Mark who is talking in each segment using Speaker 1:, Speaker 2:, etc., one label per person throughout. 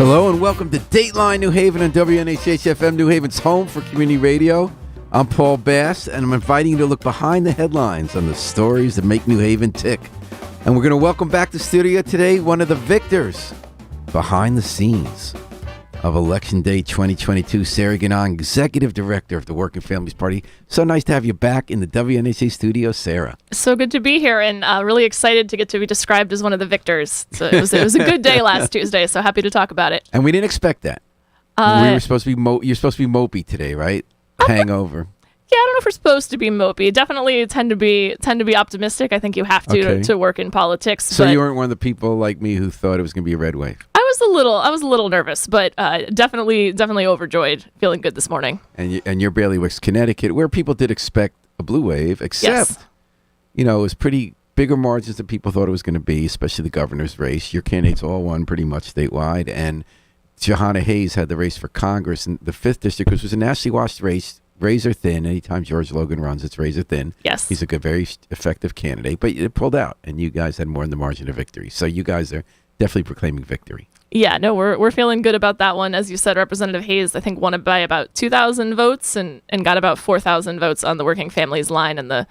Speaker 1: Hello and welcome to Dateline New Haven on WNHH-FM, New Haven's home for community radio. I'm Paul Bass, and I'm inviting you to look behind the headlines on the stories that make New Haven tick. And we're going to welcome back to studio today one of the victors behind the scenes of Election Day 2022, Sarah Ganong, Executive Director of the Working Families Party. So nice to have you back in the WNHA studio, Sarah.
Speaker 2: So good to be here, and really excited to get to be described as one of the victors. So it was a good day last Tuesday, so happy to talk about it.
Speaker 1: And we didn't expect that. We were supposed to be you're supposed to be mopey today, right? Hangover.
Speaker 2: Yeah, I don't know if we're supposed to be mopey. Definitely tend to be optimistic. I think you have to work in politics.
Speaker 1: So you weren't one of the people like me who thought it was going to be a red wave.
Speaker 2: I was a little nervous, but definitely overjoyed. Feeling good this morning.
Speaker 1: And you're Bailiwicks, Connecticut, where people did expect a blue wave, except it was pretty bigger margins than people thought it was going to be, especially the governor's race. Your candidates all won pretty much statewide, and Johanna Hayes had the race for Congress in the 5th district, which was a nationally watched race. Razor thin. Anytime George Logan runs, it's razor thin.
Speaker 2: Yes.
Speaker 1: He's a good, very effective candidate, but it pulled out, and you guys had more in the margin of victory. So you guys are definitely proclaiming victory.
Speaker 2: Yeah, no, we're feeling good about that one. As you said, Representative Hayes, I think, won it by about 2,000 votes and got about 4,000 votes on the Working Families line and the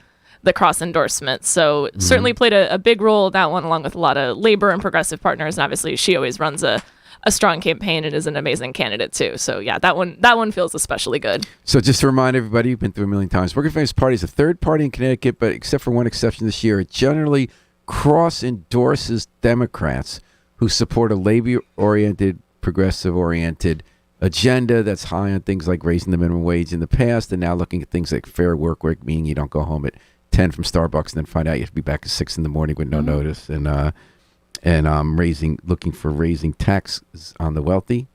Speaker 2: cross endorsement. So certainly played a big role in that one, along with a lot of labor and progressive partners. And obviously, she always runs a strong campaign and is an amazing candidate too. So yeah, that one feels especially good.
Speaker 1: So just to remind everybody, you've been through a million times, Working Families Party is the third party in Connecticut, but except for one exception this year, it generally cross-endorses Democrats who support a labor-oriented, progressive-oriented agenda that's high on things like raising the minimum wage in the past and now looking at things like fair work week, meaning you don't go home at 10 from Starbucks and then find out you have to be back at 6 in the morning with no notice. And looking for raising taxes on the wealthy.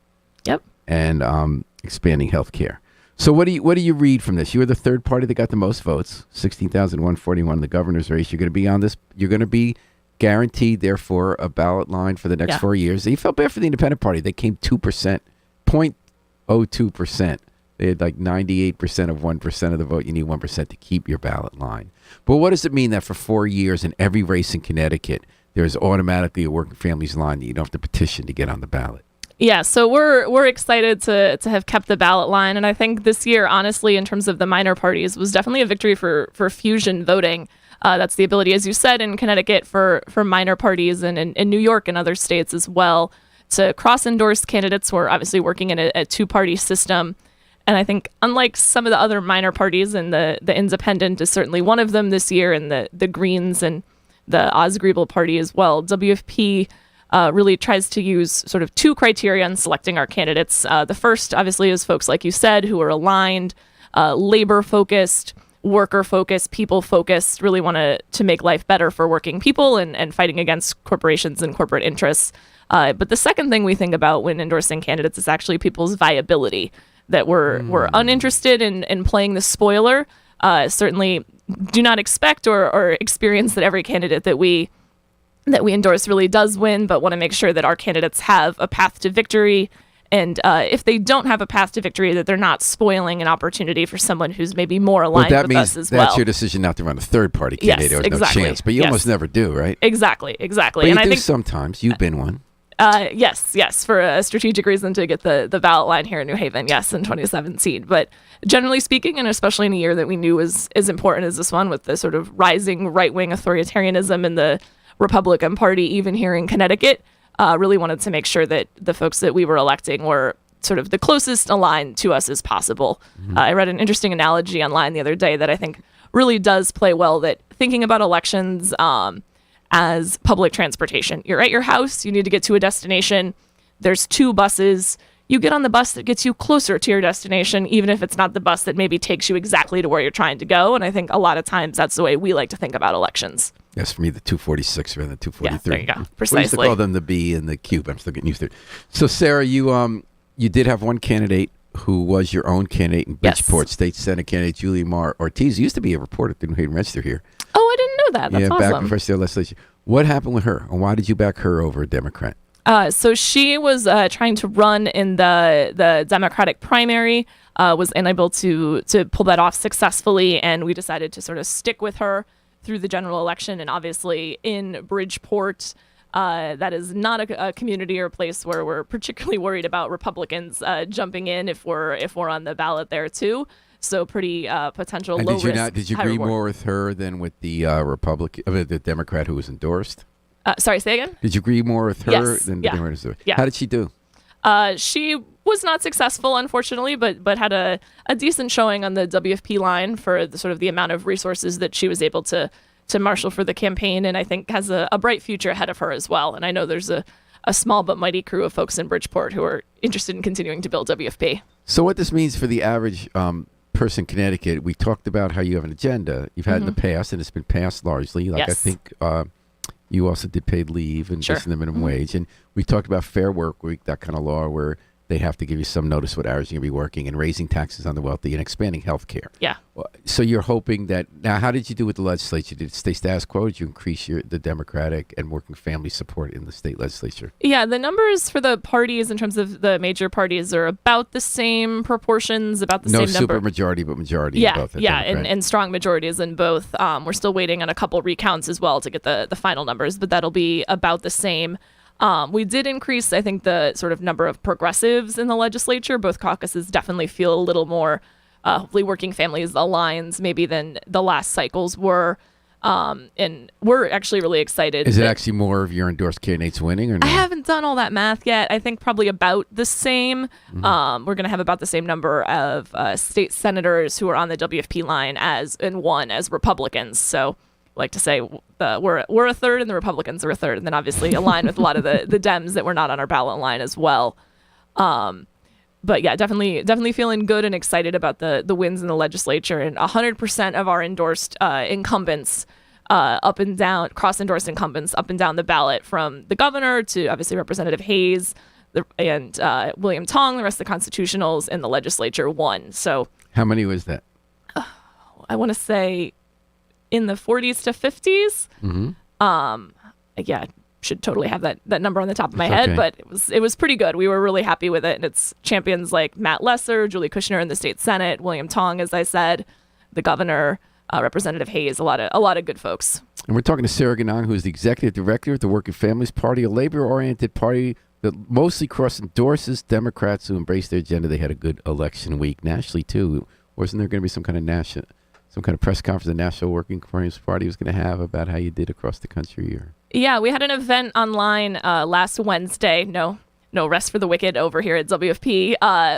Speaker 2: Yep.
Speaker 1: And expanding health care. So what do you read from this? You were the third party that got the most votes, 16,141 in the governor's race. You're going to be on this. You're going to be guaranteed, therefore, a ballot line for the next 4 years. You felt bad for the Independent Party. They came 2%, 0.02%. They had like 98% of 1% of the vote. You need 1% to keep your ballot line. But what does it mean that for 4 years in every race in Connecticut, there's automatically a Working Families line that you don't have to petition to get on the ballot?
Speaker 2: Yeah, so we're excited to have kept the ballot line, and I think this year, honestly, in terms of the minor parties, was definitely a victory for fusion voting. That's the ability, as you said, in Connecticut for minor parties and in New York and other states as well to cross-endorse candidates. We're obviously working in a two-party system, and I think unlike some of the other minor parties, and the Independent is certainly one of them this year, and the Greens and the Osgreeble Party as well, WFP really tries to use sort of two criteria in selecting our candidates. The first, obviously, is folks, like you said, who are aligned, labor-focused, worker-focused, people-focused, really want to make life better for working people and fighting against corporations and corporate interests. But the second thing we think about when endorsing candidates is actually people's viability, that we're uninterested in playing the spoiler. Certainly do not expect or experience that every candidate that we endorse really does win, but want to make sure that our candidates have a path to victory. And if they don't have a path to victory, that they're not spoiling an opportunity for someone who's maybe more aligned with us as well.
Speaker 1: That's your decision not to run a third-party candidate.
Speaker 2: Yes,
Speaker 1: There's
Speaker 2: exactly.
Speaker 1: no chance. But you almost never do, right?
Speaker 2: Exactly.
Speaker 1: But
Speaker 2: and I think
Speaker 1: sometimes. You've been one.
Speaker 2: Yes, for a strategic reason to get the ballot line here in New Haven, yes, in 2017. But generally speaking, and especially in a year that we knew was as important as this one, with the sort of rising right-wing authoritarianism in the Republican Party, even here in Connecticut, really wanted to make sure that the folks that we were electing were sort of the closest aligned to us as possible. I read an interesting analogy online the other day that I think really does play well, that thinking about elections as public transportation. You're at your house, you need to get to a destination, there's two buses, you get on the bus that gets you closer to your destination, even if it's not the bus that maybe takes you exactly to where you're trying to go. And I think a lot of times that's the way we like to think about elections.
Speaker 1: Yes, for me, the 246 rather than 243.
Speaker 2: Yeah, there you go. Precisely.
Speaker 1: We used to call them the B and the Cube. I'm still getting used to it. So, Sarah, you did have one candidate who was your own candidate in Bridgeport, State Senate candidate Julie Mar Ortiz. Used to be a reporter at the New Haven Register here.
Speaker 2: Oh, I didn't know that. That's awesome.
Speaker 1: Back in first year legislation. What happened with her, and why did you back her over a Democrat?
Speaker 2: So she was trying to run in the Democratic primary, was unable to pull that off successfully, and we decided to sort of stick with her through the general election. And obviously in Bridgeport, That is not a community or a place where we're particularly worried about Republicans jumping in if we're on the ballot there too. So pretty potential
Speaker 1: And
Speaker 2: low risk.
Speaker 1: did you
Speaker 2: high
Speaker 1: agree
Speaker 2: reward.
Speaker 1: more with her than with the the Democrat who was endorsed?
Speaker 2: Sorry, say again?
Speaker 1: Did you agree more with her
Speaker 2: Yes,
Speaker 1: than the
Speaker 2: yeah.
Speaker 1: Democrat? Who was
Speaker 2: Yeah.
Speaker 1: How did she do?
Speaker 2: She was not successful, unfortunately, but had a decent showing on the WFP line for the sort of the amount of resources that she was able to marshal for the campaign, and I think has a bright future ahead of her as well. And I know there's a small but mighty crew of folks in Bridgeport who are interested in continuing to build WFP.
Speaker 1: So what this means for the average person in Connecticut, we talked about how you have an agenda you've had in the past, and it's been passed largely. Like I
Speaker 2: Yes.
Speaker 1: think you also did paid leave and
Speaker 2: Sure.
Speaker 1: just in the minimum wage. And we talked about Fair Work Week, that kind of law where they have to give you some notice what hours you're going to be working, and raising taxes on the wealthy and expanding health care.
Speaker 2: Yeah.
Speaker 1: So you're hoping that now, how did you do with the legislature? Did it stay status quo? Did you increase the Democratic and working family support in the state legislature?
Speaker 2: Yeah, the numbers for the parties in terms of the major parties are about the same proportions, about the
Speaker 1: No
Speaker 2: same number.
Speaker 1: super majority, but majority in
Speaker 2: Yeah,
Speaker 1: both. the
Speaker 2: yeah,
Speaker 1: Democrat.
Speaker 2: and strong majorities in both. We're still waiting on a couple recounts as well to get the final numbers, but that'll be about the same. We did increase, I think, the sort of number of progressives in the legislature. Both caucuses definitely feel a little more, hopefully, working families aligned maybe than the last cycles were. And we're actually really excited.
Speaker 1: Is it actually more of your endorsed candidates winning or no?
Speaker 2: I haven't done all that math yet. I think probably about the same. We're going to have about the same number of state senators who are on the WFP line as Republicans. So I like to say we're a third and the Republicans are a third, and then obviously align with a lot of the Dems that were not on our ballot line as well. But yeah, definitely feeling good and excited about the wins in the legislature, and 100% of our endorsed incumbents up and down, cross-endorsed incumbents up and down the ballot, from the governor to obviously Representative Hayes and William Tong, the rest of the constitutionals in the legislature won. So
Speaker 1: How many was that?
Speaker 2: I want to say in the 40s to 50s. Yeah, should totally have that number on the top of my head,
Speaker 1: okay.
Speaker 2: but it was pretty good. We were really happy with it, and it's champions like Matt Lesser, Julie Kushner in the state Senate, William Tong, as I said, the governor, Representative Hayes, a lot of good folks.
Speaker 1: And we're talking to Sarah Ganong, who is the executive director of the Working Families Party, a labor-oriented party that mostly cross-endorses Democrats who embrace their agenda. They had a good election week nationally, too. Wasn't there going to be some kind of press conference the National Working Families Party was going to have about how you did across the country? Or
Speaker 2: Yeah, we had an event online last Wednesday. No rest for the wicked over here at WFP,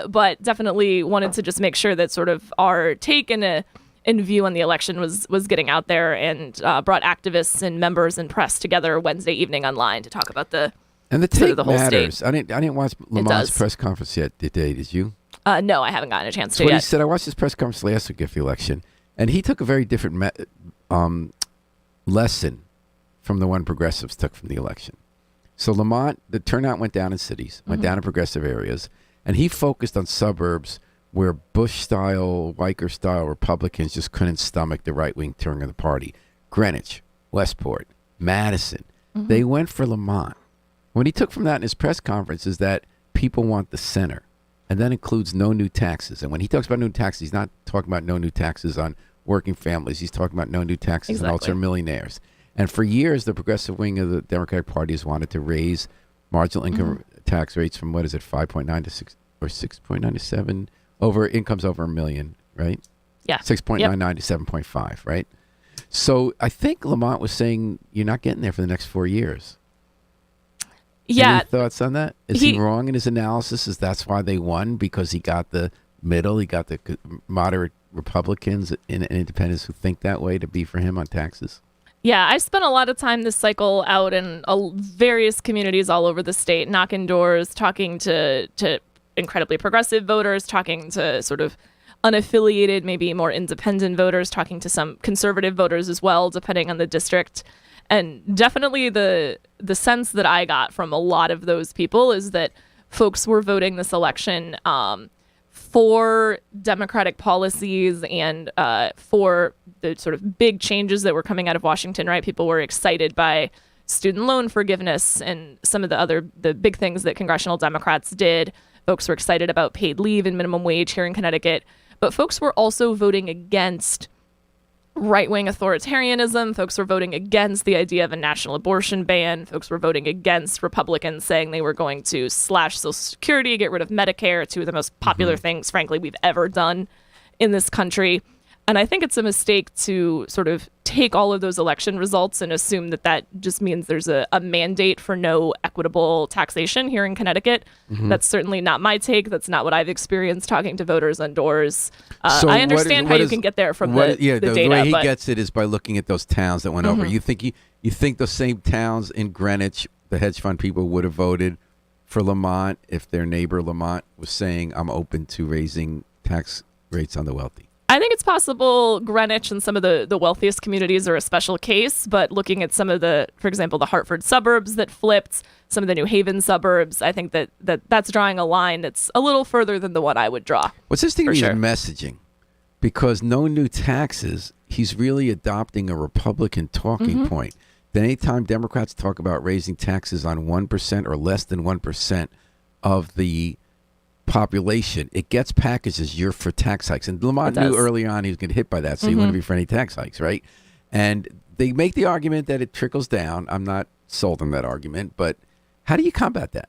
Speaker 2: but definitely wanted to just make sure that sort of our take and view on the election was getting out there, and brought activists and members and press together Wednesday evening online to talk about the
Speaker 1: take
Speaker 2: the whole
Speaker 1: matters.
Speaker 2: state.
Speaker 1: I didn't watch Lamont's
Speaker 2: does.
Speaker 1: press conference yet today. Did you?
Speaker 2: No, I haven't gotten a chance
Speaker 1: That's
Speaker 2: to
Speaker 1: what he
Speaker 2: yet.
Speaker 1: said. I watched his press conference last week after the election, and he took a very different lesson from the one progressives took from the election. So Lamont, the turnout went down in cities, went down in progressive areas, and he focused on suburbs where Bush-style, Weicker-style Republicans just couldn't stomach the right-wing turn of the party. Greenwich, Westport, Madison. They went for Lamont. What he took from that in his press conference is that people want the center, and that includes no new taxes. And when he talks about no taxes, he's not talking about no new taxes on working families. He's talking about no new taxes on ultra millionaires. And for years, the progressive wing of the Democratic Party has wanted to raise marginal income tax rates from, 5.9 to 6 or 6.9 to 7 over incomes over $1 million, right?
Speaker 2: Yeah.
Speaker 1: 6.99 to 7.5, right? So I think Lamont was saying you're not getting there for the next 4 years.
Speaker 2: Yeah.
Speaker 1: Any thoughts on that? Is he wrong in his analysis? Is that's why they won? Because he got the middle, he got the moderate Republicans and independents who think that way to be for him on taxes?
Speaker 2: Yeah, I spent a lot of time this cycle out in various communities all over the state, knocking doors, talking to incredibly progressive voters, talking to sort of unaffiliated, maybe more independent voters, talking to some conservative voters as well, depending on the district. And definitely the sense that I got from a lot of those people is that folks were voting this election for Democratic policies and for the sort of big changes that were coming out of Washington, right? People were excited by student loan forgiveness and some of the big things that congressional Democrats did. Folks were excited about paid leave and minimum wage here in Connecticut. But folks were also voting against right-wing authoritarianism. Folks were voting against the idea of a national abortion ban. Folks were voting against Republicans saying they were going to slash Social Security, get rid of Medicare, two of the most popular things, frankly, we've ever done in this country. And I think it's a mistake to sort of take all of those election results and assume that that just means there's a mandate for no equitable taxation here in Connecticut. That's certainly not my take. That's not what I've experienced talking to voters on doors.
Speaker 1: So
Speaker 2: I understand how you can get there from the data.
Speaker 1: The way he
Speaker 2: but
Speaker 1: gets it is by looking at those towns that went over. You think those same towns in Greenwich, the hedge fund people would have voted for Lamont if their neighbor Lamont was saying, I'm open to raising tax rates on the wealthy?
Speaker 2: I think it's possible Greenwich and some of the wealthiest communities are a special case, but looking at some of the, for example, the Hartford suburbs that flipped, some of the New Haven suburbs, I think that's drawing a line that's a little further than the one I would draw.
Speaker 1: What's interesting to me
Speaker 2: sure.
Speaker 1: is messaging, because no new taxes, he's really adopting a Republican talking point. Then anytime Democrats talk about raising taxes on 1% or less than 1% of the population, it gets packaged as you're for tax hikes. And Lamont knew early on he was going to get hit by that, so he wouldn't be for any tax hikes, right? And they make the argument that it trickles down. I'm not sold on that argument, but how do you combat that?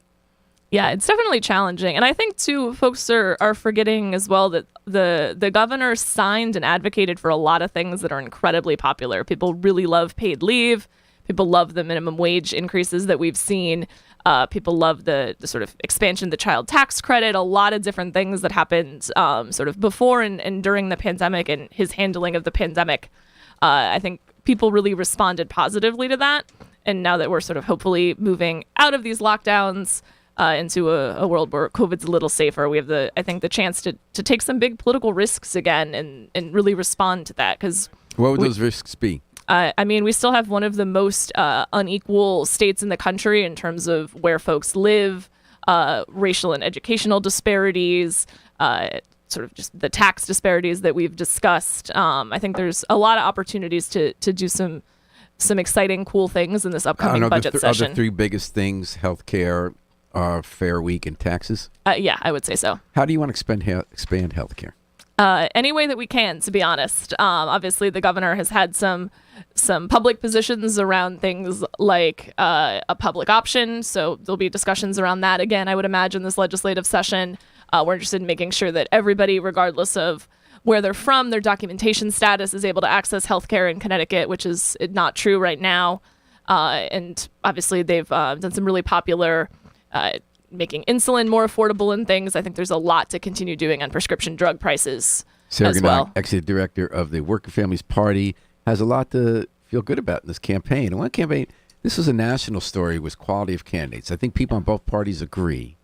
Speaker 2: Yeah, it's definitely challenging. And I think, too, folks are forgetting as well that the governor signed and advocated for a lot of things that are incredibly popular. People really love paid leave. People love the minimum wage increases that we've seen. People love the sort of expansion of the child tax credit, a lot of different things that happened sort of before and during the pandemic and his handling of the pandemic. I think people really responded positively to that. And now that we're sort of hopefully moving out of these lockdowns into a world where COVID's a little safer, we have the chance to take some big political risks again and really respond to that. Because
Speaker 1: what would those risks be?
Speaker 2: I mean, we still have one of the most unequal states in the country in terms of where folks live, racial and educational disparities, sort of just the tax disparities that we've discussed. I think there's a lot of opportunities to do some exciting, cool things in this upcoming budget session.
Speaker 1: Are the three biggest things healthcare, Fair Week, and taxes?
Speaker 2: Yeah, I would say so.
Speaker 1: How do you want to expand healthcare?
Speaker 2: Any way that we can, to be honest. Obviously, the governor has had some public positions around things like a public option. So there'll be discussions around that again, I would imagine, this legislative session. We're interested in making sure that everybody, regardless of where they're from, their documentation status, is able to access healthcare in Connecticut, which is not true right now. And obviously, they've done some really popular making insulin more affordable and things. I think there's a lot to continue doing on prescription drug prices
Speaker 1: Sarah
Speaker 2: as
Speaker 1: Ganong,
Speaker 2: well.
Speaker 1: Executive Director of the Working Families Party, has a lot to feel good about in this campaign. And one campaign, this was a national story, was quality of candidates. I think people on both parties agree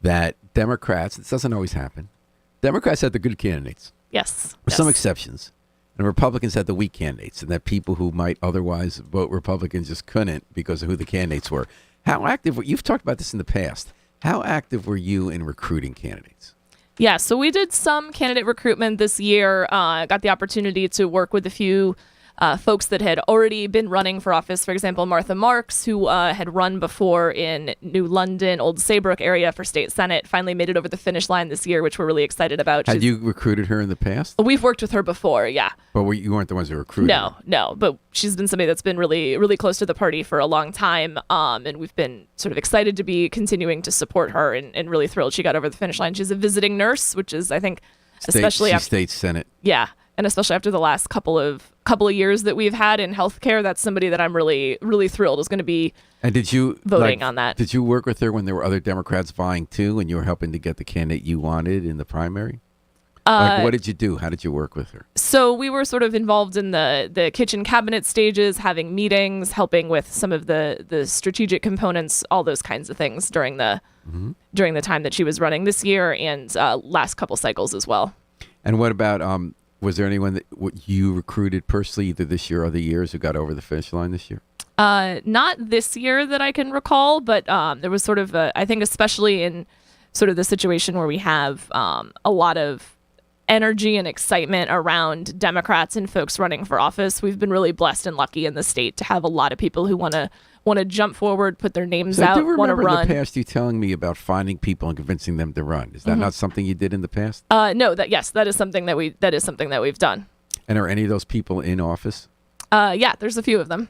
Speaker 1: that Democrats, this doesn't always happen, Democrats had the good candidates.
Speaker 2: Yes.
Speaker 1: With some exceptions. And Republicans had the weak candidates, and that people who might otherwise vote Republicans just couldn't because of who the candidates were. How active you've talked about this in the past. How active were you in recruiting candidates?
Speaker 2: Yeah, so we did some candidate recruitment this year. Got the opportunity to work with a few folks that had already been running for office. For example, Martha Marks, who had run before in New London, Old Saybrook area for state senate, finally made it over the finish line this year, which we're really excited about.
Speaker 1: Had you recruited her in the past?
Speaker 2: We've worked with her before, yeah.
Speaker 1: But you weren't the ones who recruited her?
Speaker 2: No. But she's been somebody that's been really, really close to the party for a long time. And we've been sort of excited to be continuing to support her and really thrilled she got over the finish line. She's a visiting nurse, which is, I think, especially after
Speaker 1: state senate.
Speaker 2: Yeah. And especially after the last couple of years that we've had in healthcare, that's somebody that I'm really, really thrilled is going to be voting on that.
Speaker 1: Did you work with her when there were other Democrats vying too, and you were helping to get the candidate you wanted in the primary? What did you do? How did you work with her? So
Speaker 2: we were sort of involved in the kitchen cabinet stages, having meetings, helping with some of the strategic components, all those kinds of things during the time that she was running this year and last couple cycles as well. And what about was there anyone that you recruited personally, either this year or other years, who got over the finish line this year? Not this year that I can recall, but there was sort of, I think especially in sort of the situation where we have a lot of energy and excitement around Democrats and folks running for office. We've been really blessed and lucky in the state to have a lot of people who want to jump forward, put their names out, want to run. I do remember in the past you telling me about finding people and convincing them to run. Is that not something you did in the past? No, that is something that we've done.
Speaker 1: And are any of those people in office,
Speaker 2: Yeah, there's a few of them.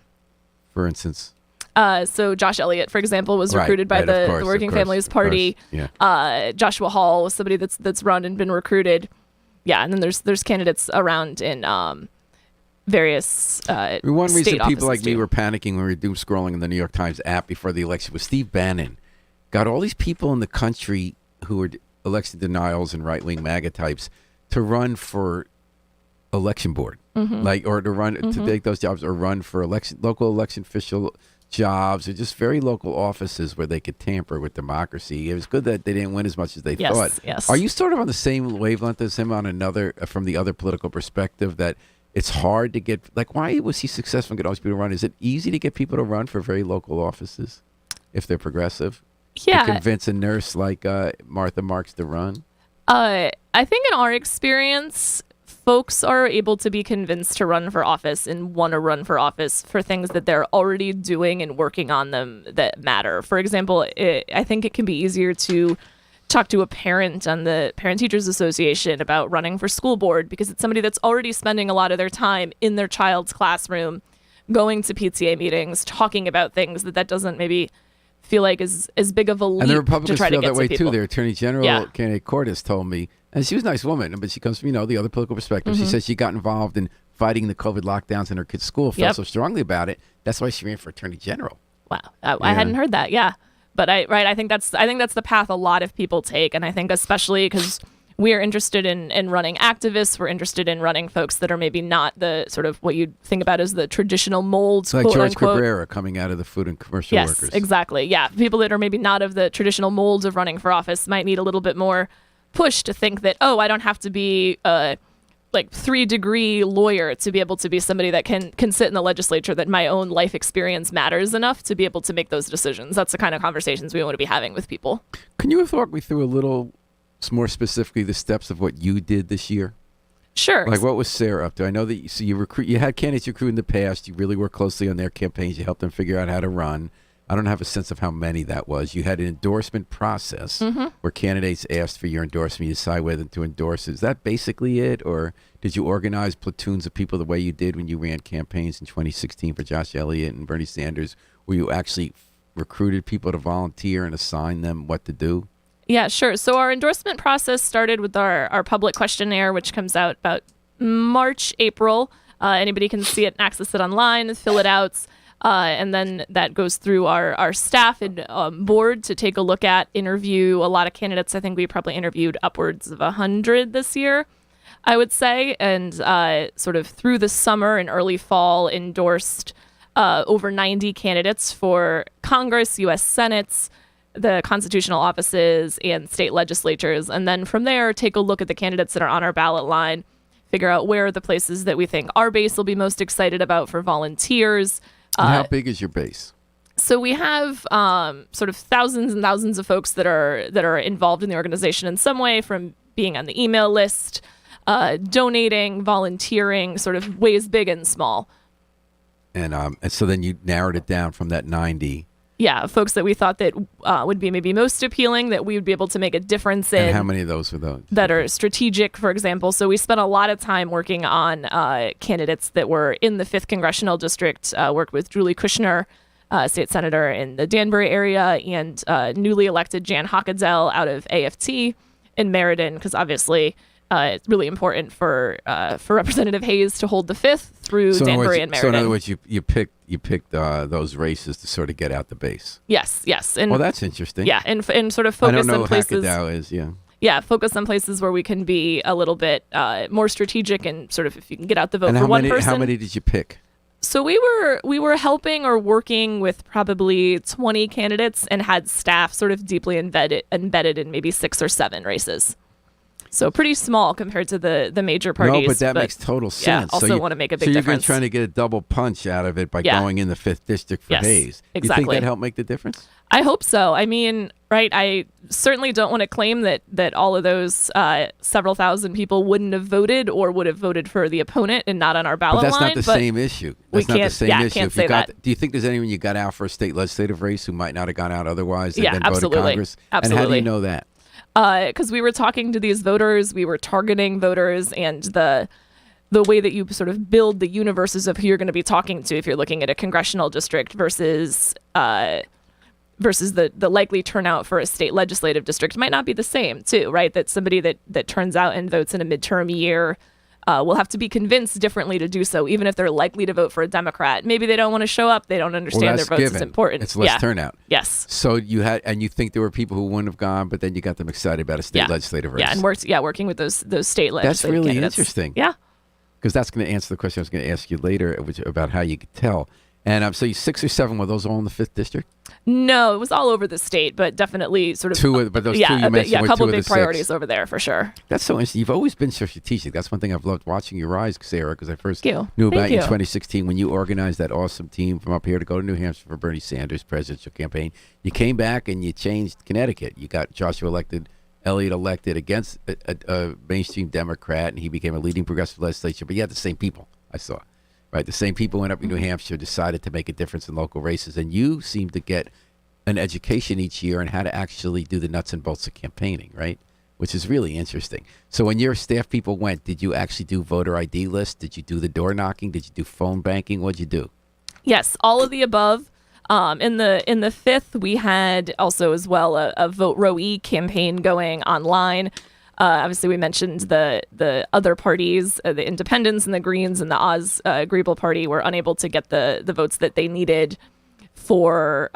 Speaker 1: for instance?
Speaker 2: So Josh Elliott, for example, was
Speaker 1: Right,
Speaker 2: recruited by
Speaker 1: right, of
Speaker 2: the
Speaker 1: course,
Speaker 2: Working
Speaker 1: of course,
Speaker 2: Families
Speaker 1: of
Speaker 2: Party.
Speaker 1: course, yeah.
Speaker 2: Joshua Hall was somebody that's run and been recruited. Yeah, and then there's candidates around in various
Speaker 1: One
Speaker 2: state
Speaker 1: reason people
Speaker 2: offices
Speaker 1: like me
Speaker 2: too.
Speaker 1: were panicking when we were doom scrolling in the New York Times app before the election was Steve Bannon got all these people in the country who were election denials and right-wing MAGA types to run for election board, or to run to take those jobs, or run for local election official jobs, or just very local offices where they could tamper with democracy. It was good that they didn't win as much as they thought.
Speaker 2: Yes.
Speaker 1: Are you sort of on the same wavelength as him on another, from the other political perspective, that it's hard to get, like, why was he successful in getting all these people to run? Is it easy to get people to run for very local offices if they're progressive?
Speaker 2: Yeah.
Speaker 1: To convince a nurse like Martha Marks to run?
Speaker 2: I think in our experience, folks are able to be convinced to run for office and want to run for office for things that they're already doing and working on them that matter. For example, I think it can be easier to talk to a parent on the Parent Teachers Association about running for school board because it's somebody that's already spending a lot of their time in their child's classroom, going to PTA meetings, talking about things that doesn't maybe feel like is as big of a leap
Speaker 1: And the
Speaker 2: to
Speaker 1: Republicans
Speaker 2: try to
Speaker 1: feel
Speaker 2: get
Speaker 1: that way
Speaker 2: to people.
Speaker 1: too. Their Attorney General, candidate Cordes, told me, and she was a nice woman, but she comes from, the other political perspective. She says she got involved in fighting the COVID lockdowns in her kid's school, felt so strongly about it. That's why she ran for Attorney General.
Speaker 2: Wow, I hadn't heard that. Yeah, but I think that's the path a lot of people take, and I think especially because we are interested in running activists, we're interested in running folks that are maybe not the sort of what you'd think about as the traditional molds,
Speaker 1: Like
Speaker 2: quote
Speaker 1: George
Speaker 2: unquote.
Speaker 1: Cabrera coming out of the food and commercial
Speaker 2: Yes,
Speaker 1: workers.
Speaker 2: exactly. Yeah, people that are maybe not of the traditional molds of running for office might need a little bit more push to think that, oh, I don't have to be a 3-degree lawyer to be able to be somebody that can sit in the legislature, that my own life experience matters enough to be able to make those decisions. That's the kind of conversations we want to be having with people.
Speaker 1: Can you walk me through a little more specifically the steps of what you did this year?
Speaker 2: Sure.
Speaker 1: Like, what was Sarah up to? I know that you had candidates you recruit in the past. You really worked closely on their campaigns. You helped them figure out how to run. I don't have a sense of how many that was. You had an endorsement process where candidates asked for your endorsement. You decide whether to endorse it. Is that basically it? Or did you organize platoons of people the way you did when you ran campaigns in 2016 for Josh Elliott and Bernie Sanders, where you actually recruited people to volunteer and assign them what to do?
Speaker 2: Yeah, sure. So our endorsement process started with our public questionnaire, which comes out about March, April. Anybody can see it and access it online, fill it out. And then that goes through our staff and board to take a look at, interview a lot of candidates. I think we probably interviewed upwards of 100 this year, I would say. And sort of through the summer and early fall, endorsed over 90 candidates for Congress, U.S. Senates, the constitutional offices, and state legislatures. And then from there, take a look at the candidates that are on our ballot line, figure out where are the places that we think our base will be most excited about for volunteers.
Speaker 1: And how big is your base?
Speaker 2: So we have sort of thousands and thousands of folks that are involved in the organization in some way, from being on the email list, donating, volunteering, sort of ways big and small.
Speaker 1: And so then you narrowed it down from that 90.
Speaker 2: Yeah, folks that we thought that would be maybe most appealing, that we would be able to make a difference in.
Speaker 1: And how many of those were those?
Speaker 2: That are strategic, for example. So we spent a lot of time working on candidates that were in the 5th Congressional District, worked with Julie Kushner, state senator in the Danbury area, and newly elected Jan Hockadell out of AFT in Meriden, because obviously it's really important for Representative Hayes to hold the 5th through Danbury and Meriden.
Speaker 1: So in other words, you picked those races to sort of get out the base.
Speaker 2: Yes. And,
Speaker 1: well, that's interesting.
Speaker 2: Yeah, and sort of focus
Speaker 1: I don't know
Speaker 2: on places.
Speaker 1: Hackadow is, yeah.
Speaker 2: Yeah, focus on places where we can be a little bit more strategic, and sort of if you can get out the vote
Speaker 1: And
Speaker 2: for one person.
Speaker 1: How many did you pick?
Speaker 2: So we were helping or working with probably 20 candidates and had staff sort of deeply embedded in maybe 6 or 7 races. So pretty small compared to the major parties.
Speaker 1: No, but that makes total sense.
Speaker 2: Yeah, also want to make a big
Speaker 1: difference. So
Speaker 2: difference.
Speaker 1: you've been trying to get a double punch out of it by going in the 5th district for Hayes.
Speaker 2: Exactly.
Speaker 1: You think that helped make the difference?
Speaker 2: I hope so. I mean, right, I certainly don't want to claim that all of those several thousand people wouldn't have voted or would have voted for the opponent and not on our ballot
Speaker 1: line. But that's
Speaker 2: line.
Speaker 1: not the same issue. That's not the same issue.
Speaker 2: Can't say that.
Speaker 1: Do you think there's anyone you got out for a state legislative race who might not have gone out otherwise and then
Speaker 2: absolutely.
Speaker 1: voted Congress?
Speaker 2: Absolutely.
Speaker 1: And how do you know that?
Speaker 2: Because we were talking to these voters, we were targeting voters, and the the way that you sort of build the universes of who you're going to be talking to if you're looking at a congressional district versus the likely turnout for a state legislative district might not be the same too, right? That somebody that turns out and votes in a midterm year will have to be convinced differently to do so, even if they're likely to vote for a Democrat. Maybe they don't want to show up. They don't understand their votes is important.
Speaker 1: It's less turnout.
Speaker 2: Yes.
Speaker 1: So you think there were people who wouldn't have gone, but then you got them excited about a state legislative race.
Speaker 2: Yeah, and working with those state legislative
Speaker 1: That's really
Speaker 2: candidates.
Speaker 1: interesting.
Speaker 2: Yeah.
Speaker 1: Because that's going to answer the question I was going to ask you later about how you could tell. And so you 6 or 7, were those all in the 5th district?
Speaker 2: No, it was all over the state, but definitely sort of
Speaker 1: but those two you mentioned were
Speaker 2: a couple
Speaker 1: two of
Speaker 2: big
Speaker 1: the
Speaker 2: priorities
Speaker 1: 6.
Speaker 2: over there for sure.
Speaker 1: That's so interesting. You've always been so strategic. That's one thing I've loved watching your rise, Sarah, because I first knew about you in 2016 when you organized that awesome team from up here to go to New Hampshire for Bernie Sanders' presidential campaign. You came back and you changed Connecticut. You got Elliott elected against a mainstream Democrat, and he became a leading progressive legislature. But you had the same people, I saw. Right, the same people went up in New Hampshire, decided to make a difference in local races, and you seem to get an education each year on how to actually do the nuts and bolts of campaigning, right? Which is really interesting. So when your staff people went, did you actually do voter ID lists? Did you do the door knocking? Did you do phone banking? What'd you do?
Speaker 2: Yes, all of the above. In the 5th, we had also as well a Vote Row E campaign going online. Obviously, we mentioned the other parties, the Independents and the Greens and the Oz Agreeable Party were unable to get the votes that they needed for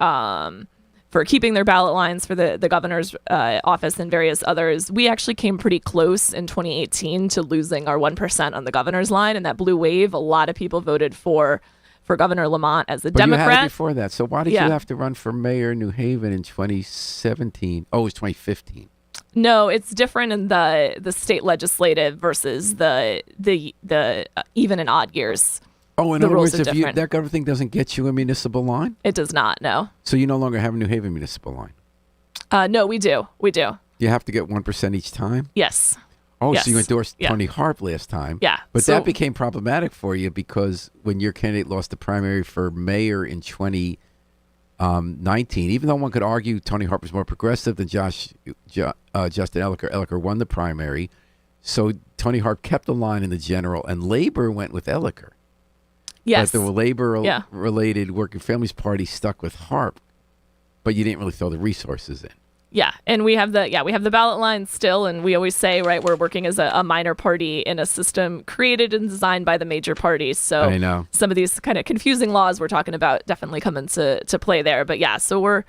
Speaker 2: keeping their ballot lines for the governor's office and various others. We actually came pretty close in 2018 to losing our 1% on the governor's line, and that blue wave. A lot of people voted for Governor Lamont as a Democrat.
Speaker 1: You had it before that, so why did you have to run for mayor in New Haven in 2017? Oh, it was 2015.
Speaker 2: No, it's different in the state legislative versus the even and odd years.
Speaker 1: Oh, in other words, if that government thing doesn't get you a municipal line?
Speaker 2: It does not, no.
Speaker 1: So you no longer have a New Haven municipal line?
Speaker 2: No, we do.
Speaker 1: You have to get 1% each time?
Speaker 2: Yes.
Speaker 1: Oh,
Speaker 2: yes.
Speaker 1: So you endorsed Tony Harp last time.
Speaker 2: Yeah.
Speaker 1: But that became problematic for you because when your candidate lost the primary for mayor in 2019, even though one could argue Tony Harp was more progressive than Justin Elicker. Elicker won the primary. So Tony Harp kept the line in the general, and Labor went with Elicker.
Speaker 2: Yes.
Speaker 1: But the Labor-related Working Families Party stuck with Harp, but you didn't really throw the resources in.
Speaker 2: Yeah, and we have the ballot line still, and we always say, right, we're working as a minor party in a system created and designed by the major parties. So
Speaker 1: I know.
Speaker 2: Some of these kind of confusing laws we're talking about definitely come into play there. But yeah, so we're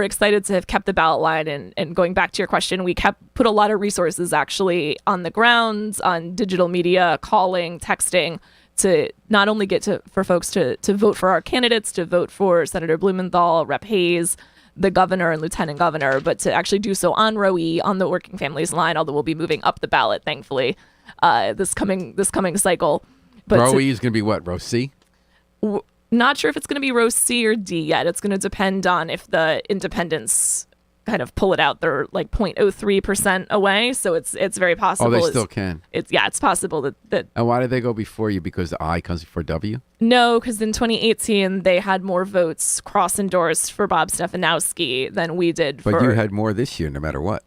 Speaker 2: excited to have kept the ballot line, and going back to your question, we put a lot of resources actually on the ground, on digital media, calling, texting, to not only get for folks to vote for our candidates, to vote for Senator Blumenthal, Rep. Hayes, the governor and lieutenant governor, but to actually do so on Row E, on the Working Families line, although we'll be moving up the ballot, thankfully, this coming cycle. But
Speaker 1: Row E is going to be what, Row C?
Speaker 2: Not sure if it's going to be Row C or D yet. It's going to depend on if the independents kind of pull it out. They're like 0.03% away, so it's very possible.
Speaker 1: Oh, they still can.
Speaker 2: It's possible that.
Speaker 1: And why did they go before you? Because the I comes before W?
Speaker 2: No, because in 2018 they had more votes cross-endorsed for Bob Stefanowski than we did.
Speaker 1: But you had more this year, no matter what.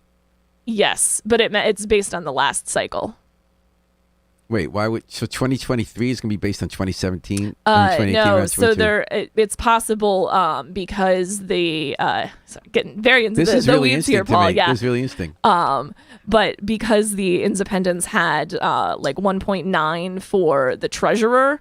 Speaker 2: Yes, but it's based on the last cycle.
Speaker 1: Wait, so 2023 is going to be based on 2017?
Speaker 2: No, so it's possible because getting very into the weeds here, Paul. Yeah,
Speaker 1: this is really interesting.
Speaker 2: But because the independents had like 1.9 for the treasurer,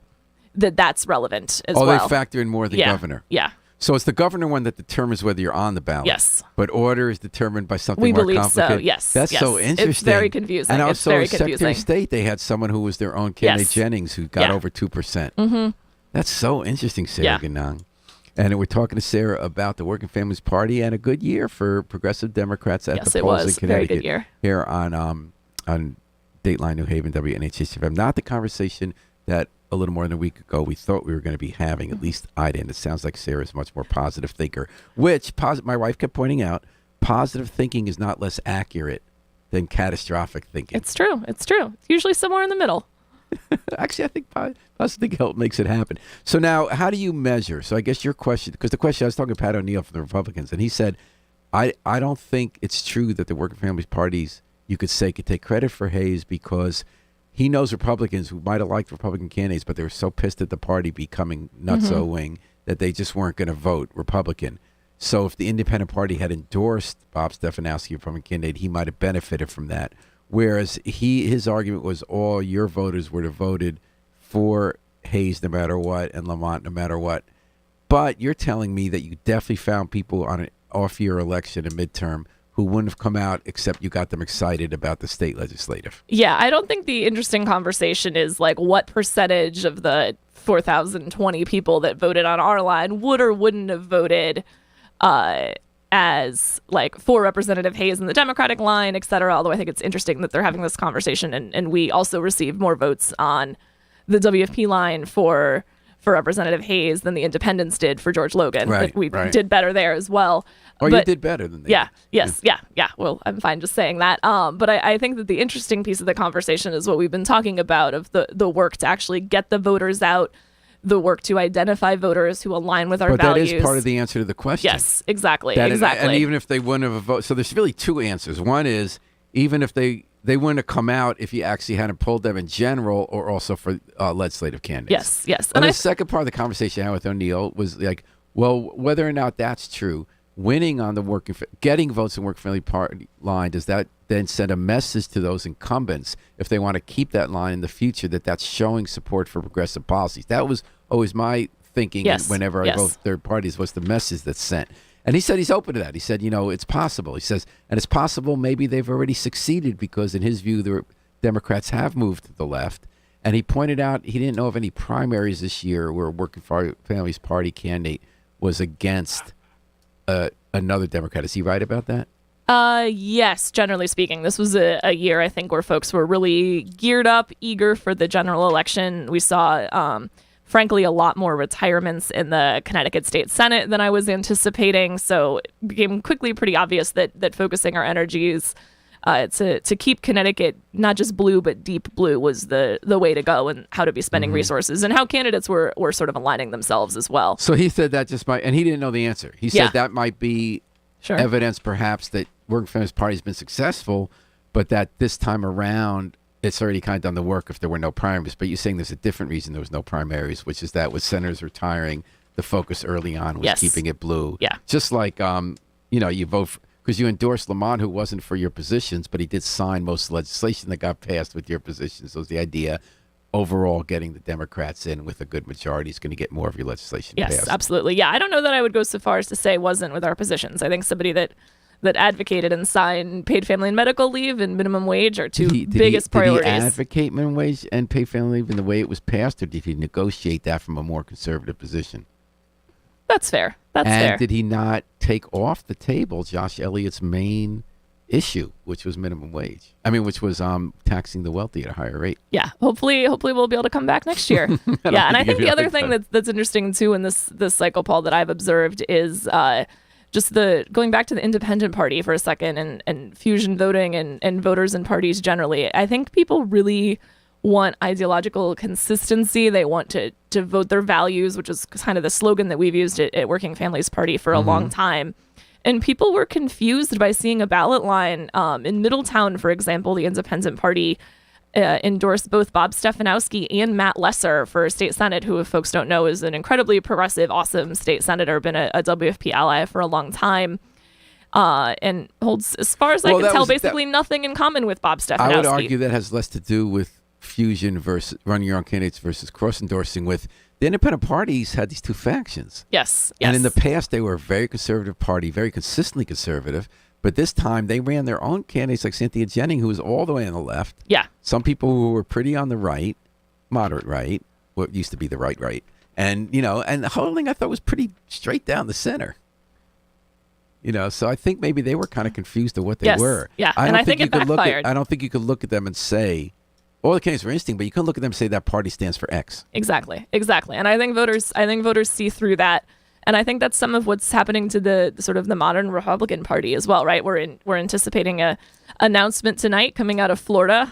Speaker 2: that's relevant as well.
Speaker 1: Oh, they factor in more than governor.
Speaker 2: Yeah.
Speaker 1: So it's the governor one that determines whether you're on the ballot.
Speaker 2: Yes.
Speaker 1: But order is determined by something
Speaker 2: we
Speaker 1: more
Speaker 2: believe
Speaker 1: complicated.
Speaker 2: So, yes.
Speaker 1: That's so interesting.
Speaker 2: It's very confusing.
Speaker 1: And
Speaker 2: it's
Speaker 1: also,
Speaker 2: very
Speaker 1: Secretary of State, they had someone who was their own candidate, Jennings, who got over 2%.
Speaker 2: Mm-hmm.
Speaker 1: That's so interesting, Sarah Ganong. And we're talking to Sarah about the Working Families Party and a good year for progressive Democrats at the polls in Connecticut.
Speaker 2: Very good year.
Speaker 1: Here on Dateline New Haven, WNHH-FM. Not the conversation that a little more than a week ago we thought we were going to be having, at least I didn't. It sounds like Sarah's a much more positive thinker, which my wife kept pointing out, positive thinking is not less accurate than catastrophic thinking.
Speaker 2: It's true. It's usually somewhere in the middle.
Speaker 1: Actually, I think positive thinking help makes it happen. So now, how do you measure? So I guess your question, because the question, I was talking to Pat O'Neill from the Republicans, and he said, I don't think it's true that the Working Families parties, you could say, could take credit for Hayes because he knows Republicans who might have liked Republican candidates, but they were so pissed at the party becoming nutso-wing that they just weren't going to vote Republican. So if the independent party had endorsed Bob Stefanowski, Republican candidate, he might have benefited from that. Whereas his argument was all your voters would have voted for Hayes no matter what and Lamont no matter what. But you're telling me that you definitely found people on an off-year election, a midterm, who wouldn't have come out except you got them excited about the state legislative.
Speaker 2: Yeah, I don't think the interesting conversation is like what percentage of the 4,020 people that voted on our line would or wouldn't have voted as like for Representative Hayes in the Democratic line, et cetera. Although I think it's interesting that they're having this conversation, and we also received more votes on the WFP line for Representative Hayes than the independents did for George Logan.
Speaker 1: Right,
Speaker 2: we
Speaker 1: right.
Speaker 2: did better there as well.
Speaker 1: Oh,
Speaker 2: but,
Speaker 1: you did better than they
Speaker 2: yeah,
Speaker 1: did.
Speaker 2: yeah. Well, I'm fine just saying that. But I think that the interesting piece of the conversation is what we've been talking about of the work to actually get the voters out, the work to identify voters who align with our values.
Speaker 1: That is part of the answer to the question.
Speaker 2: Yes, exactly.
Speaker 1: And even if they wouldn't have voted, so there's really two answers. One is even if they wouldn't have come out if you actually hadn't pulled them in general, or also for legislative candidates.
Speaker 2: Yes.
Speaker 1: And the second part of the conversation I had with O'Neill was like, well, whether or not that's true, winning on the getting votes in work friendly party line, does that then send a message to those incumbents if they want to keep that line in the future that's showing support for progressive policies? That was always my thinking. Whenever I vote third parties, what's the message that's sent? And he said he's open to that. He said, it's possible. He says, and it's possible maybe they've already succeeded because in his view, the Democrats have moved to the left. And he pointed out he didn't know of any primaries this year where a Working Families Party candidate was against another Democrat. Is he right about that?
Speaker 2: Yes, generally speaking. This was a year, I think, where folks were really geared up, eager for the general election. We saw frankly, a lot more retirements in the Connecticut State Senate than I was anticipating. So it became quickly pretty obvious that focusing our energies to keep Connecticut not just blue, but deep blue was the way to go, and how to be spending resources, and how candidates were sort of aligning themselves as well.
Speaker 1: So he said that just might, and he didn't know the answer. He said that might be evidence perhaps that Working Families Party has been successful, but that this time around, it's already kind of done the work if there were no primaries. But you're saying there's a different reason there was no primaries, which is that with senators retiring, the focus early on was keeping it blue.
Speaker 2: Yeah.
Speaker 1: Just like, you vote because you endorsed Lamont, who wasn't for your positions, but he did sign most of the legislation that got passed with your positions. So the idea overall getting the Democrats in with a good majority is going to get more of your legislation passed.
Speaker 2: Yes, absolutely. Yeah, I don't know that I would go so far as to say wasn't with our positions. I think somebody that advocated and signed paid family and medical leave and minimum wage are two biggest priorities.
Speaker 1: Did he advocate minimum wage and paid family leave in the way it was passed, or did he negotiate that from a more conservative position?
Speaker 2: That's fair. That's fair.
Speaker 1: And did he not take off the table Josh Elliott's main issue, which was minimum wage? I mean, which was taxing the wealthy at a higher rate.
Speaker 2: Yeah. Hopefully we'll be able to come back next year. And I think the other thing that's interesting too in this cycle, Paul, that I've observed is just going back to the independent party for a second and fusion voting and voters and parties generally. I think people really want ideological consistency. They want to vote their values, which is kind of the slogan that we've used at Working Families Party for a long time. And people were confused by seeing a ballot line in Middletown, for example. The independent party endorsed both Bob Stefanowski and Matt Lesser for state senate, who, if folks don't know, is an incredibly progressive, awesome state senator, been a WFP ally for a long time, and holds, as far as I can tell, basically nothing in common with Bob Stefanowski.
Speaker 1: I would argue that has less to do with fusion versus running your own candidates versus cross-endorsing. With the independent parties had these two factions.
Speaker 2: Yes.
Speaker 1: And in the past, they were a very conservative party, very consistently conservative. But this time, they ran their own candidates like Cynthia Jennings, who was all the way on the left. Yeah. Some people who were pretty on the right, moderate right, what used to be the right. And, and the whole thing I thought was pretty straight down the center. So I think maybe they were kind of confused of what they were. Yeah, and I think it backfired. I don't think you could look at them and say, all the candidates were interesting, but you couldn't look at them and say that party stands for X. Exactly. And I think voters see through that. And I think that's some of what's happening to the sort of the modern Republican Party as well, right? We're anticipating a announcement tonight coming out of Florida.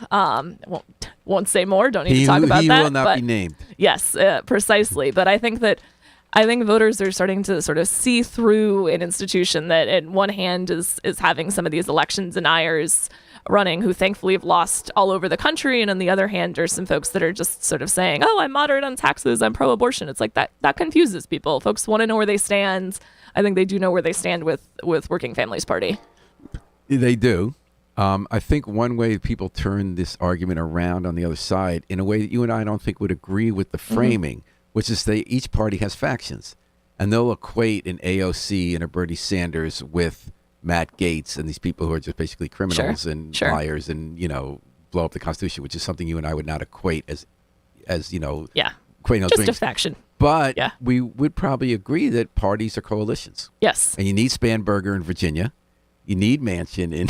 Speaker 1: Won't say more. Don't need to talk about that. He will not be named. Yes, precisely. But I think voters are starting to sort of see through an institution that, on one hand, is having some of these election deniers
Speaker 2: running who thankfully have lost all over the country. And on the other hand, there's some folks that are just sort of saying, oh, I'm moderate on taxes, I'm pro-abortion. It's like that confuses people. Folks want to know where they stand. I think they do know where they stand with Working Families Party.
Speaker 1: They do. I think one way people turn this argument around on the other side in a way that you and I don't think would agree with the framing, which is each party has factions. And they'll equate an AOC and a Bernie Sanders with Matt Gaetz and these people who are just basically criminals and liars and, blow up the Constitution, which is something you and I would not equate as equating those
Speaker 2: just
Speaker 1: things.
Speaker 2: A faction.
Speaker 1: But we would probably agree that parties are coalitions.
Speaker 2: Yes.
Speaker 1: And you need Spanberger in Virginia. You need Manchin in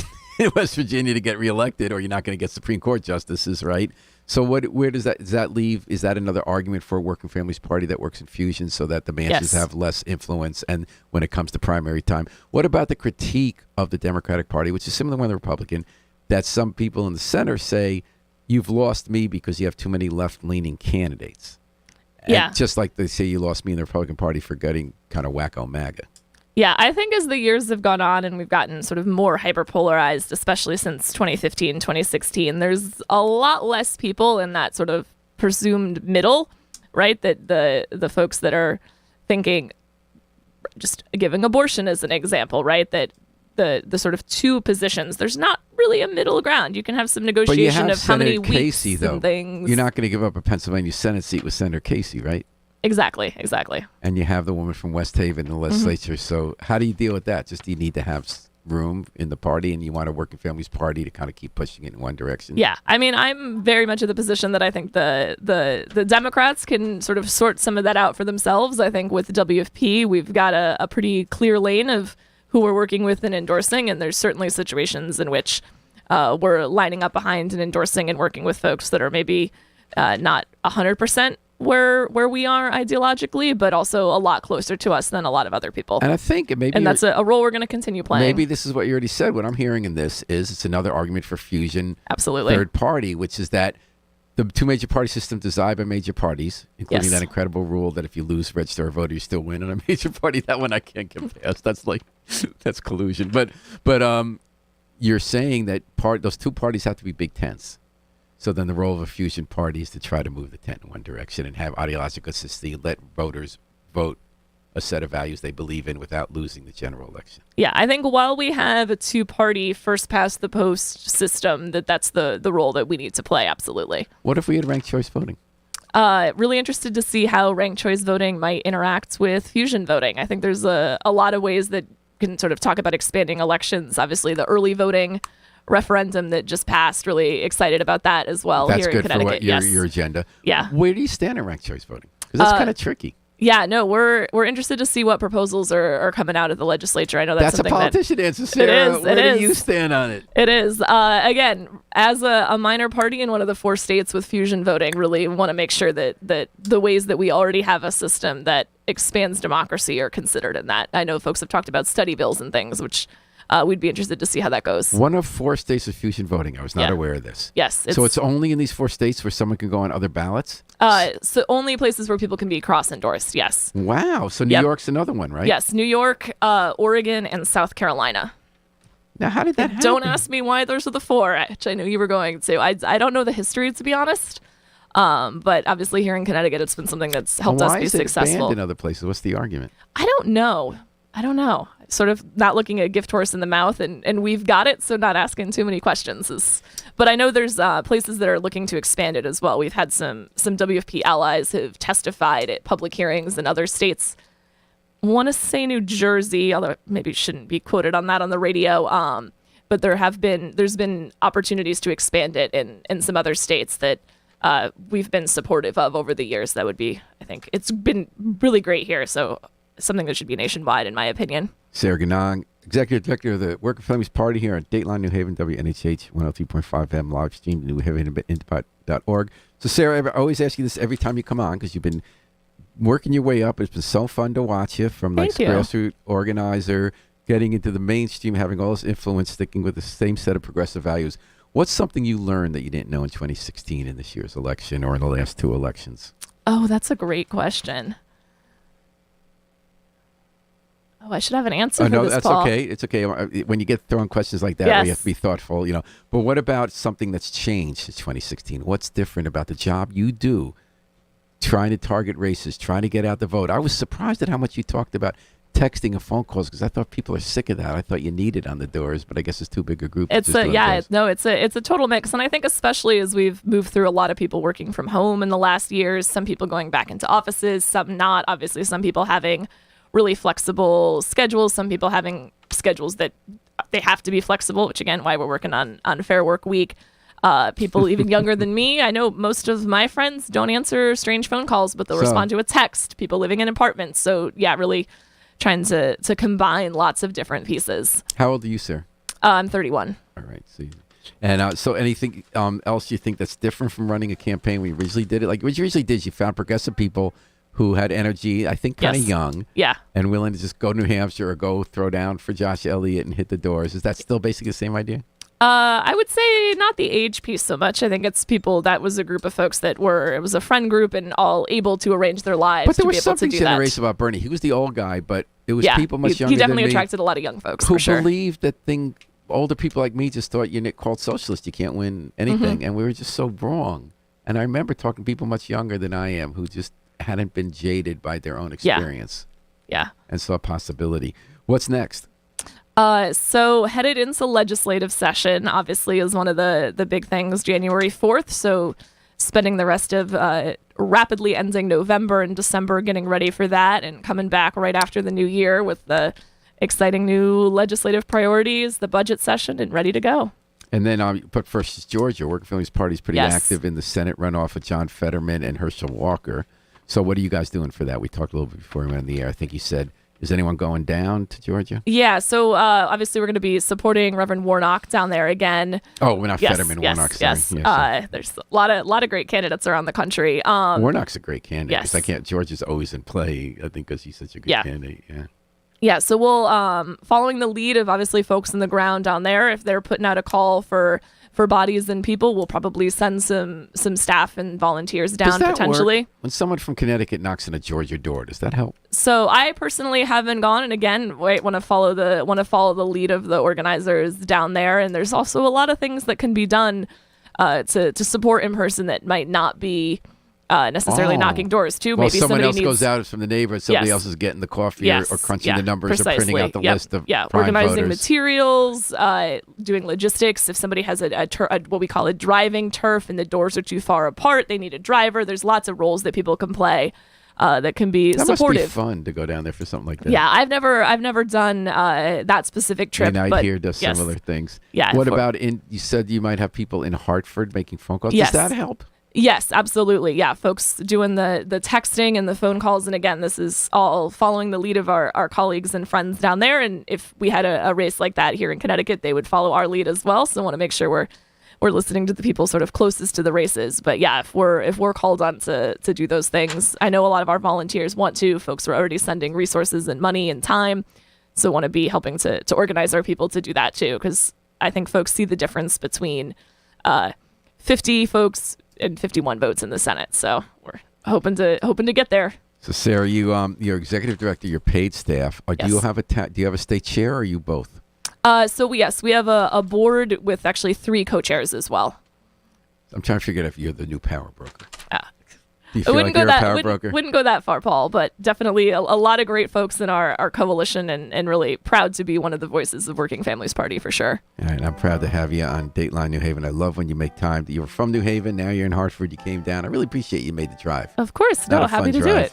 Speaker 1: West Virginia to get reelected, or you're not going to get Supreme Court justices, right? So where does that leave? Is that another argument for a Working Families Party that works in fusion so that the Manchins have less influence and when it comes to primary time? What about the critique of the Democratic Party, which is similar to the Republican, that some people in the center say, you've lost me because you have too many left-leaning candidates? And just like they say you lost me in the Republican Party for getting kind of wacko MAGA.
Speaker 2: Yeah, I think as the years have gone on and we've gotten sort of more hyperpolarized, especially since 2015, 2016, there's a lot less people in that sort of presumed middle, right? That the folks that are thinking, just giving abortion as an example, right? That the sort of two positions, there's not really a middle ground. You can have some negotiation of how many weeks and things.
Speaker 1: You're not going to give up a Pennsylvania Senate seat with Senator Casey, right?
Speaker 2: Exactly.
Speaker 1: And you have the woman from West Haven in the legislature. So how do you deal with that? Just you need to have room in the party and you want a Working Families Party to kind of keep pushing it in one direction?
Speaker 2: Yeah. I mean, I'm very much of the position that I think the Democrats can sort of sort some of that out for themselves. I think with WFP, we've got a pretty clear lane of who we're working with and endorsing. And there's certainly situations in which we're lining up behind and endorsing and working with folks that are maybe not 100% where we are ideologically, but also a lot closer to us than a lot of other people.
Speaker 1: And I think
Speaker 2: that's a role we're going to continue playing.
Speaker 1: Maybe this is what you already said. What I'm hearing in this is it's another argument for fusion.
Speaker 2: Absolutely.
Speaker 1: Third party, which is that the two major party system designed by major parties, including that incredible rule that if you lose register a voter, you still win on a major party. That one I can't get past. That's collusion. But you're saying that those two parties have to be big tents. So then the role of a fusion party is to try to move the tent in one direction and have ideological consistency and let voters vote a set of values they believe in without losing the general election.
Speaker 2: Yeah, I think while we have a two-party first-past-the-post system, that's the role that we need to play, absolutely.
Speaker 1: What if we had ranked choice voting?
Speaker 2: Really interested to see how ranked choice voting might interact with fusion voting. I think there's a lot of ways that can sort of talk about expanding elections. Obviously, the early voting referendum that just passed, really excited about that as well.
Speaker 1: That's
Speaker 2: here
Speaker 1: good
Speaker 2: in Connecticut.
Speaker 1: for your agenda.
Speaker 2: Yeah.
Speaker 1: Where do you stand in ranked choice voting? Because that's kind of tricky.
Speaker 2: Yeah, no, we're interested to see what proposals are coming out of the legislature. I know that's
Speaker 1: a
Speaker 2: something
Speaker 1: politician answer, Sarah. Where do you stand on it?
Speaker 2: It is. Again, as a minor party in one of the 4 states with fusion voting, really want to make sure that the ways that we already have a system that expands democracy are considered in that. I know folks have talked about study bills and things, which we'd be interested to see how that goes.
Speaker 1: One of 4 states with fusion voting. I was not aware of this.
Speaker 2: Yes.
Speaker 1: So it's only in these 4 states where someone can go on other ballots?
Speaker 2: So only places where people can be cross-endorsed, yes.
Speaker 1: Wow. So New York's another one, right?
Speaker 2: Yes. New York, Oregon, and South Carolina.
Speaker 1: Now, how did that happen?
Speaker 2: Don't ask me why those are the 4, which I knew you were going to. I don't know the history, to be honest. But obviously here in Connecticut, it's been something that's helped us be successful.
Speaker 1: Why is it banned in other places? What's the argument?
Speaker 2: I don't know. Sort of not looking a gift horse in the mouth, and we've got it, so not asking too many questions. But I know there's places that are looking to expand it as well. We've had some WFP allies have testified at public hearings in other states. I want to say New Jersey, although maybe shouldn't be quoted on that on the radio. But there's been opportunities to expand it in some other states that we've been supportive of over the years. That would be, I think, it's been really great here. So something that should be nationwide, in my opinion. Sarah
Speaker 1: Ganong, Executive Director of the Working Families Party here on Dateline New Haven, WNHH 103.5 FM, live streamed at newhavenindependent.org. So, Sarah, I always ask you this every time you come on because you've been working your way up. It's been so fun to watch you from grassroots organizer, getting into the mainstream, having all this influence, sticking with the same set of progressive values. What's something you learned that you didn't know in 2016 in this year's election or in the last 2 elections?
Speaker 2: Oh, that's a great question. Oh, I should have an answer for
Speaker 1: no,
Speaker 2: this,
Speaker 1: that's
Speaker 2: Paul.
Speaker 1: okay. It's okay. When you get thrown questions like that,
Speaker 2: Yes.
Speaker 1: where you have to be thoughtful, But what about something that's changed since 2016? What's different about the job you do, trying to target races, trying to get out the vote? I was surprised at how much you talked about texting and phone calls because I thought people are sick of that. I thought you needed on the doors, but I guess it's too big a group.
Speaker 2: It's a total mix, and I think especially as we've moved through a lot of people working from home in the last years, some people going back into offices, some not. Obviously, some people having really flexible schedules, some people having schedules that they have to be flexible, which again, why we're working on Fair Work Week. People even younger than me, I know most of my friends don't answer strange phone calls, but they'll respond to a text. People living in apartments, so yeah, really trying to combine lots of different pieces.
Speaker 1: How old are you, sir?
Speaker 2: I'm 31.
Speaker 1: All right. So anything else you think that's different from running a campaign when you originally did it? Like what you usually did, you found progressive people who had energy, I think kind of young, and willing to just go to New Hampshire or go throw down for Josh Elliott and hit the doors. Is that still basically the same idea?
Speaker 2: I would say not the age piece so much. I think it's people that was a group of folks it was a friend group and all able to arrange their lives
Speaker 1: but there
Speaker 2: to be
Speaker 1: was
Speaker 2: able to do
Speaker 1: something in the
Speaker 2: that.
Speaker 1: race about Bernie. He was the old guy, but it was people much younger
Speaker 2: He definitely
Speaker 1: than me
Speaker 2: attracted a lot of young folks
Speaker 1: who
Speaker 2: for sure.
Speaker 1: believed that older people like me just thought you're called socialist. You can't win anything. And we were just so wrong. And I remember talking to people much younger than I am who just hadn't been jaded by their own experience.
Speaker 2: Yeah.
Speaker 1: And saw a possibility. What's next?
Speaker 2: So headed into legislative session, obviously, is one of the big things, January 4th. So spending the rest of rapidly ending November and December getting ready for that and coming back right after the new year with the exciting new legislative priorities, the budget session, and ready to go.
Speaker 1: And then, but first is Georgia. Working Families Party is pretty active in the Senate runoff with John Fetterman and Herschel Walker. So what are you guys doing for that? We talked a little bit before we went on the air. I think you said, is anyone going down to Georgia?
Speaker 2: Yeah, so obviously we're going to be supporting Reverend Warnock down there again.
Speaker 1: Oh, we're not Fetterman, Warnock. Sorry.
Speaker 2: Yes. There's a lot of great candidates around the country.
Speaker 1: Warnock's a great candidate.
Speaker 2: Yes.
Speaker 1: Georgia's always in play, I think, because he's such a good candidate. Yeah.
Speaker 2: Yeah, so we'll, following the lead of obviously folks on the ground down there, if they're putting out a call for bodies and people, we'll probably send some staff and volunteers down potentially.
Speaker 1: Work? When someone from Connecticut knocks on a Georgia door, does that help?
Speaker 2: So I personally haven't gone, and again, want to follow the lead of the organizers down there. And there's also a lot of things that can be done to support in person that might not be necessarily knocking doors too.
Speaker 1: Well,
Speaker 2: maybe
Speaker 1: someone else
Speaker 2: needs,
Speaker 1: goes out from the neighborhood, somebody else is getting the coffee or crunching the numbers or printing out the list of prime
Speaker 2: organizing
Speaker 1: voters.
Speaker 2: Materials, doing logistics. If somebody has a what we call a driving turf and the doors are too far apart, they need a driver. There's lots of roles that people can play that can be supportive.
Speaker 1: That must be fun to go down there for something like that.
Speaker 2: Yeah, I've never done that specific trip.
Speaker 1: And I hear does similar things.
Speaker 2: Yeah.
Speaker 1: What about you said you might have people in Hartford making phone calls.
Speaker 2: Yes.
Speaker 1: Does that help?
Speaker 2: Yes, absolutely. Yeah, folks doing the texting and the phone calls. And again, this is all following the lead of our colleagues and friends down there. And if we had a race like that here in Connecticut, they would follow our lead as well. So I want to make sure we're listening to the people sort of closest to the races. But yeah, if we're called on to do those things, I know a lot of our volunteers want to. Folks are already sending resources and money and time. So want to be helping to organize our people to do that too. Because I think folks see the difference between 50 folks and 51 votes in the Senate. So we're hoping to get there.
Speaker 1: So Sarah, you're executive director, your paid staff. Do you have a state chair or are you both?
Speaker 2: So we have a board with actually 3 co-chairs as well.
Speaker 1: I'm trying to figure out if you're the new power broker. Do you
Speaker 2: It
Speaker 1: feel
Speaker 2: wouldn't
Speaker 1: like
Speaker 2: go
Speaker 1: you're a
Speaker 2: that
Speaker 1: power broker?
Speaker 2: wouldn't go that far, Paul, but definitely a lot of great folks in our coalition and really proud to be one of the voices of Working Families Party for sure.
Speaker 1: All right, I'm proud to have you on Dateline New Haven. I love when you make time. You were from New Haven, now you're in Hartford. You came down. I really appreciate you made the drive.
Speaker 2: Of course, happy to do it.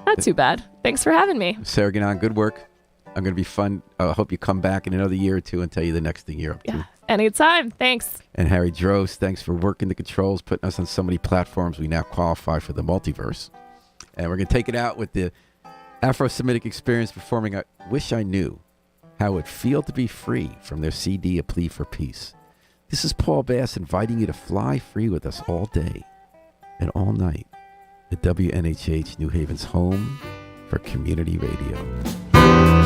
Speaker 2: Not too bad. Thanks for having me.
Speaker 1: Sarah Ganong, good work. I'm going to be fun. I hope you come back in another year or two and tell you the next thing you're up to.
Speaker 2: Anytime. Thanks.
Speaker 1: And Harry Drost, thanks for working the controls, putting us on so many platforms. We now qualify for the multiverse. And we're going to take it out with the Afro-Semitic Experience performing I Wish I Knew How It Would Feel to Be Free from their CD, A Plea for Peace. This is Paul Bass inviting you to fly free with us all day and all night at WNHH New Haven's home for community radio.